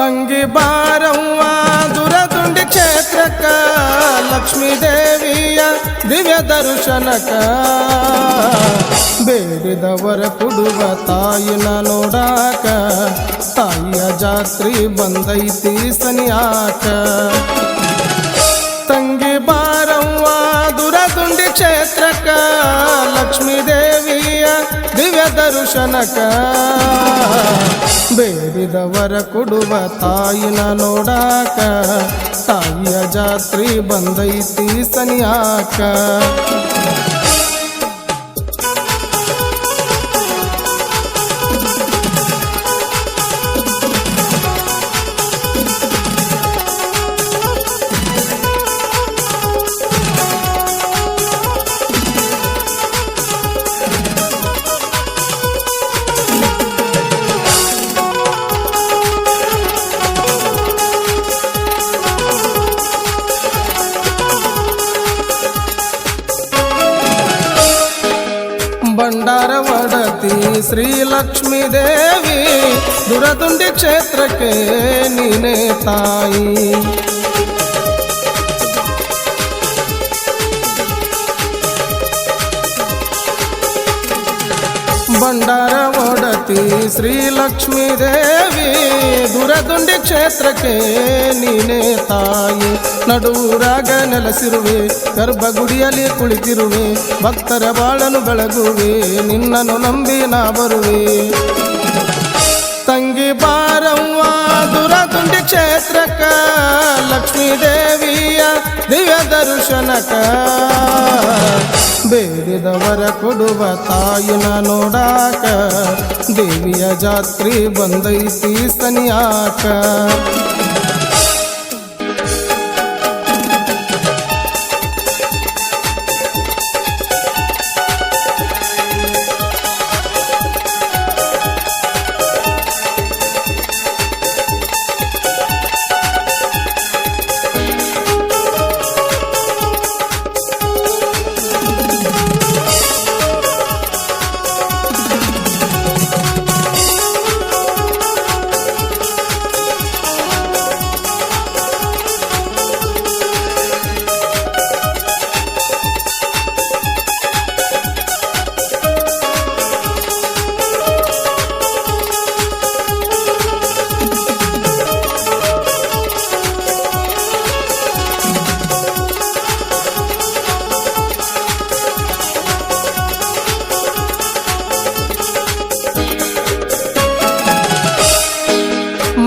ತಂಗಿ ಬಾರವ್ವ ದುರದುಂಡಿ ಕ್ಷೇತ್ರಕ್ಕ ಲಕ್ಷ್ಮೀ ದೇವಿಯ ದಿವ್ಯ ದರ್ಶನಕ ಬೇಡಿದವರ ಕೊಡುವ ತಾಯಿನ ನೋಡಾಕ ತಾಯಿಯ ಜಾತ್ರೆ ಬಂದೈತಿ ಸನಿಯಾಕ ತಂಗಿ ಬಾರವ್ವ ದುರದುಂಡಿ ಕ್ಷೇತ್ರಕ್ಕ ಲಕ್ಷ್ಮೀ ದೇವಿಯ ದಿವ್ಯ ದರ್ಶನಕ ಬೇಡಿದವರ ಕೊಡುವ ತಾಯಿನ ನೋಡಾಕ ತಾಯಿಯ ಜಾತ್ರೆ ಬಂದೈತಿ ಸನಿಯಾಕ ಬಂಡಾರವಡತಿ ಶ್ರೀ ಲಕ್ಷ್ಮೀ ದೇವಿ ದುರದುಂಡಿ ಕ್ಷೇತ್ರಕ್ಕೆ ನೀನೇ ತಾಯಿ ಬಂಡಾರವಡತಿ ಶ್ರೀ ಲಕ್ಷ್ಮೀ ದೇವಿ ದುರದುಂಡಿ ಕ್ಷೇತ್ರಕ್ಕೆ ನೀನೇ ತಾಯಿ ನಡುರಾಗ ನೆಲೆಸಿರುವೆ ಗರ್ಭಗುಡಿಯಲ್ಲಿ ಕುಳಿತಿರುವೆ ಭಕ್ತರ ಬಾಳನು ಬೆಳಗುವೆ ನಿನ್ನನ್ನು ನಂಬಿ ನಾ ಬರುವೆ ತಂಗಿ ಬಾರವ್ವ ದುರದುಂಡಿ ಕ್ಷೇತ್ರಕ್ಕ ಲಕ್ಷ್ಮೀ ದೇವಿಯ ದಿವ್ಯ ದರ್ಶನಕ ಬೇಡಿದವರ ಕೊಡುವ ತಾಯಿನ ನೋಡಾಕ ದೇವಿಯ ಜಾತ್ರೆ ಬಂದೈತಿ ಸನಿಯಾಕ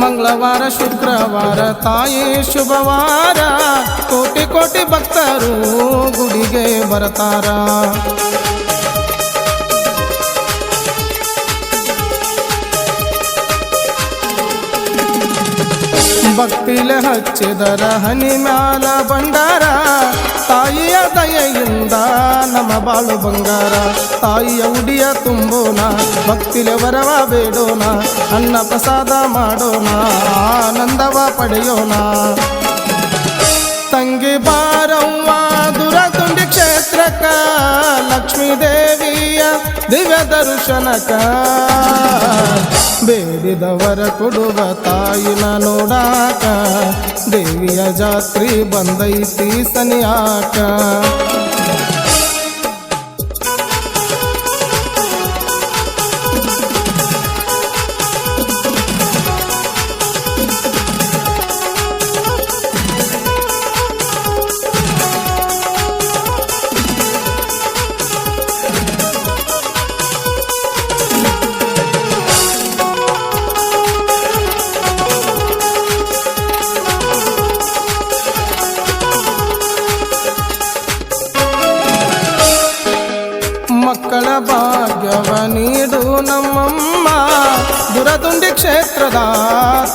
ಮಂಗಳವಾರ ಶುಕ್ರವಾರ ತಾಯಿ ಶುಭವಾರ ಕೋಟಿ ಕೋಟಿ ಭಕ್ತರು ಗುಡಿಗೆ ಬರ್ತಾರ ಭಕ್ತಿಲೆ ಹಚ್ಚಿದರ ಹನಿ ಮ್ಯಾಲ ಬಂಡಾರ ತಾಯಿಯ ದಯೆಯಿಂದ ನಮ್ಮ ಬಾಳು ಬಂಗಾರ ತಾಯಿಯ ಉಡಿಯ ತುಂಬೋಣ ಭಕ್ತಿಲೆ ವರವ ಬೇಡೋಣ ಅನ್ನ ಪ್ರಸಾದ ಮಾಡೋಣ ಆನಂದವ ಪಡೆಯೋಣ ತಂಗಿ ಬಾರವ್ವ ದುರದುಂಡಿ ಕ್ಷೇತ್ರಕ್ಕ ಲಕ್ಷ್ಮೀ ದೇವಿಯ ದಿವ್ಯ ದರ್ಶನಕ ಬೇಡಿದವರ ಕೊಡುವ ತಾಯಿನ ನೋಡಾಕ ದೇವಿಯ ಜಾತ್ರೆ ಬಂದೈತಿ ಸನಿಯಾಕ ಮಕ್ಕಳ ಭಾಗ್ಯವ ನೀಡು ನಮ್ಮಮ್ಮ ದುರದುಂಡಿ ಕ್ಷೇತ್ರದ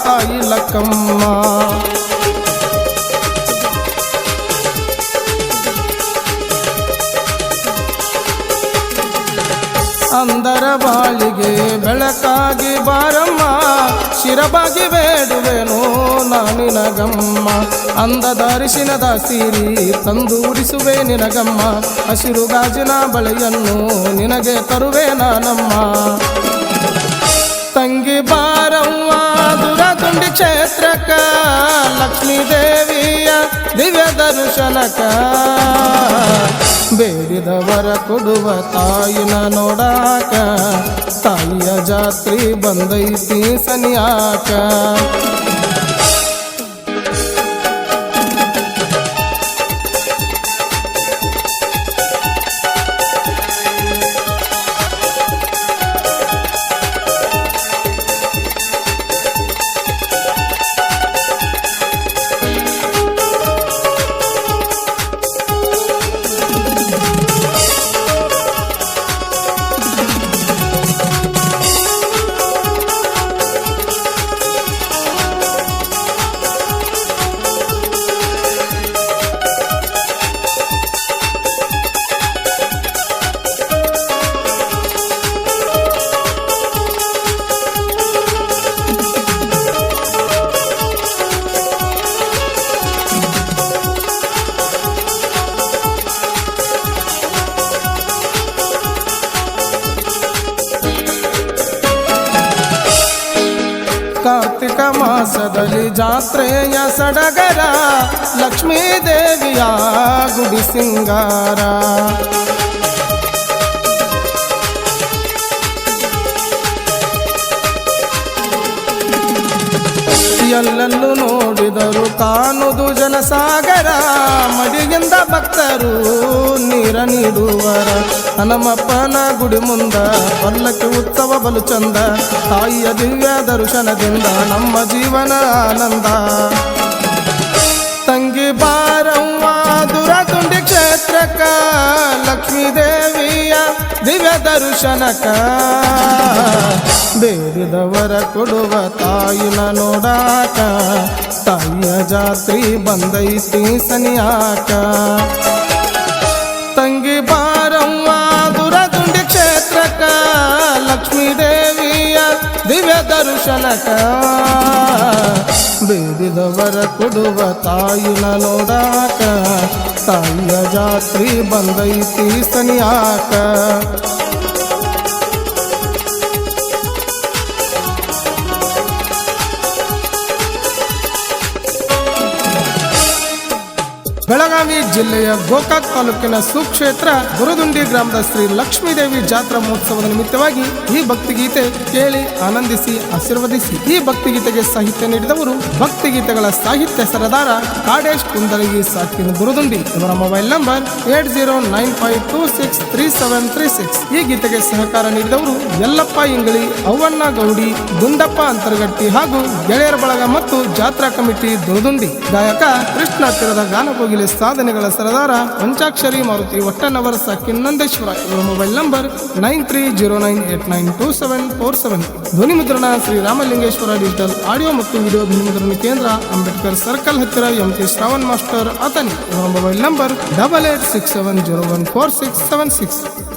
ತಾಯಿ ಲಕ್ಕಮ್ಮ ಅಂದರ ಬಾಳಿಗೆ ಬೆಳಕಾಗಿ ಬಾರಮ್ಮ ಶಿರಬಾಗಿ ಬೇಡುವೆನೋ ನಾನಿನಗಮ್ಮ ಅಂದದ ಅರಿಶಿನದ ಸೀರಿ ತಂದು ಉಡಿಸುವೆ ನಿನಗಮ್ಮ ಹಸಿರು ಗಾಜಿನ ಬಳೆಯನ್ನು ನಿನಗೆ ತರುವೆ ನಾನಮ್ಮ ತಂಗಿ ಬಾರವ್ವ ದುರದುಂಡಿ ಕ್ಷೇತ್ರ ದರ್ಶನಕ ಬೇಡಿದವರ ಕೊಡುವ ತಾಯಿನ ನೋಡಾಕ ತಾಯಿಯ ಜಾತ್ರೆ ಬಂದೈತಿ ಸನಿಯಾಕ ಕಾರ್ತಿಕ ಮಾಸದಲ್ಲಿ ಜಾತ್ರೆಯ ಸಡಗರ ಲಕ್ಷ್ಮೀ ದೇವಿಯ ಗುಡಿ ಸಿಂಗಾರ ಎಲ್ಲೆಲ್ಲೂ ನೋಡಿದರು ಕಾಣುವುದು ಜನಸಾಗರ ಮಡಿಯಿಂದ ಭಕ್ತರು ನೀರ ನೀಡುವರ ಹನುಮಪ್ಪನ ಗುಡಿ ಮುಂದ ಪಲ್ಲಕ್ಕಿ ಉತ್ಸವ ಬಲು ಚಂದ ತಾಯಿಯ ದಿವ್ಯ ದರ್ಶನದಿಂದ ನಮ್ಮ ಜೀವನ ಆನಂದ ತಂಗಿ ಬಾರವ್ವ ದುರತುಂಡಿ ಕ್ಷೇತ್ರಕ್ಕ ಲಕ್ಷ್ಮೀ ದೇವಿಯ ದಿವ್ಯ ದರ್ಶನಕ ಬೇಡಿದವರ ಕೊಡುವ ತಾಯಿನ ನೋಡಾಕ ತಾಯಿಯ ಜಾತ್ರೆ ಬಂದೈತಿ ಸನಿಯಾಕ ತಂಗಿ ಬಾರವ್ವ ದುರತುಂಡಿ ಕ್ಷೇತ್ರಕ್ಕ ಲಕ್ಷ್ಮೀ ದೇವಿಯ ದಿವ್ಯ ದರ್ಶನಕ ಬೇಡಿದವರ ಕೊಡುವ ತಾಯಿನ ನೋಡಾಕ ತಾಯಿಯ ಜಾತ್ರೆ ಬಂದೈತಿ ಸನಿಯಾಕ ಬೆಳಗಾವಿ ಜಿಲ್ಲೆಯ ಗೋಕಾಕ್ ತಾಲೂಕಿನ ಸುಕ್ಷೇತ್ರ ಗುರುದುಂಡಿ ಗ್ರಾಮದ ಶ್ರೀ ಲಕ್ಷ್ಮೀದೇವಿ ಜಾತ್ರಾ ಮಹೋತ್ಸವದ ನಿಮಿತ್ತವಾಗಿ ಈ ಭಕ್ತಿಗೀತೆ ಕೇಳಿ ಆನಂದಿಸಿ ಆಶೀರ್ವದಿಸಿ. ಈ ಭಕ್ತಿಗೀತೆಗೆ ಸಾಹಿತ್ಯ ನೀಡಿದವರು ಭಕ್ತಿಗೀತೆಗಳ ಸಾಹಿತ್ಯ ಸರದಾರ ಕಾಡೇಶ್ ಕುಂದರಗಿ ಸಾಕಿನ ಗುರುದುಂಡಿ. ಇವರ ಮೊಬೈಲ್ ನಂಬರ್ 8095263736. ಈ ಗೀತೆಗೆ ಸಹಕಾರ ನೀಡಿದವರು ಯಲ್ಲಪ್ಪ ಇಂಗಳಿ, ಅವ್ವಣ್ಣ ಗೌಡಿ, ಗುಂಡಪ್ಪ ಅಂತರಗಟ್ಟಿ ಹಾಗೂ ಗೆಳೆಯರ ಬಳಗ ಮತ್ತು ಜಾತ್ರಾ ಕಮಿಟಿ ಗುರುದುಂಡಿ. ಗಾಯಕ ಕೃಷ್ಣ ತೀರದ ಗಾನಕೋಗಿಲೆ ಸಾಧನೆಗಳ ಸರದಾರ ಪಂಚಾಕ್ಷರಿ ಮಾರುತಿ ಒಟ್ಟನವರ ಸಾಕಿನ್ ನಂದೇಶ್ವರ. ಇವರ ಮೊಬೈಲ್ ನಂಬರ್ 9309892747. ಧ್ವನಿ ಮುದ್ರಣ ಶ್ರೀ ರಾಮಲಿಂಗೇಶ್ವರ ಡಿಜಿಟಲ್ ಆಡಿಯೋ ಮತ್ತು ವಿಡಿಯೋ ಧ್ವನಿ ಮುದ್ರಣ ಕೇಂದ್ರ, ಅಂಬೇಡ್ಕರ್ ಸರ್ಕಲ್ ಹತ್ತಿರ, MK ಶ್ರಾವಣ್ ಮಾಸ್ಟರ್ ಅತನಿ. ಇವರ ಮೊಬೈಲ್ ನಂಬರ್ 8867014676.